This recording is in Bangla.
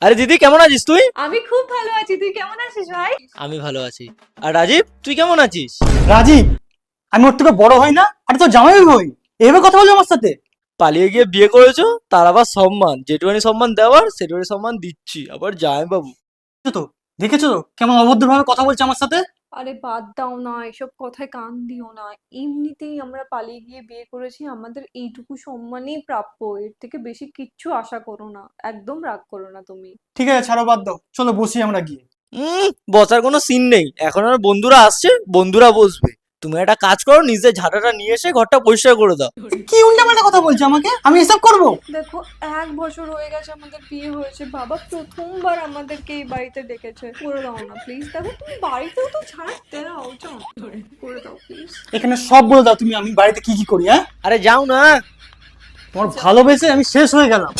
আরে দিদি কেমন আছিস তুই? আমি খুব ভালো আছি, তুই কেমন আছিস ভাই? আমি ভালো আছি। আর রাজীব তুই কেমন আছিস? রাজীব, আমি ওর থেকে বড় হই না? আরে তো জামাই হই, এভাবে কথা বলি আমার সাথে? পালিয়ে গিয়ে বিয়ে করেছো, তার আবার সম্মান, যেটুখানি সম্মান দেওয়ার সেটুখানি সম্মান দিচ্ছি, আবার জামাই বাবু। তো দেখেছো তো কেমন অভদ্রভাবে কথা বলছে আমার সাথে? আরে বাদ দাও না, এসব কথায় কান দিও না। এমনিতেই আমরা পালিয়ে গিয়ে বিয়ে করেছি, আমাদের এইটুকু সম্মানই প্রাপ্য, এর থেকে বেশি কিচ্ছু আশা করো না, একদম রাগ করো না তুমি। ঠিক আছে, ছাড়ো, বাদ দাও, চলো বসি আমরা গিয়ে। বসার কোনো সিন নেই, এখন আমার বন্ধুরা আসছে, বন্ধুরা বসবে। তুমি একটা কাজ করো, নিজের ঝাঁটাটা নিয়ে এসে ঘরটা পরিষ্কার করে দাও। কি উল্টাপাল্টা কথা বলছে আমাকে? আমি এসব করবো? দেখো, 1 বছর হয়ে গেছে আমাদের বিয়ে হয়েছে, বাবা প্রথমবার আমাদেরকে এই বাড়িতে ডেকেছে, করে দাও না প্লিজ। দেখো তুমি বাড়িতেও তো ছাড়তে দাও, চল করে দাও প্লিজ। এখানে সব বলে দাও তুমি, আমি বাড়িতে কি কি করি। হ্যাঁ, আরে যাও না। তোমার ভালোবেসে আমি শেষ হয়ে গেলাম।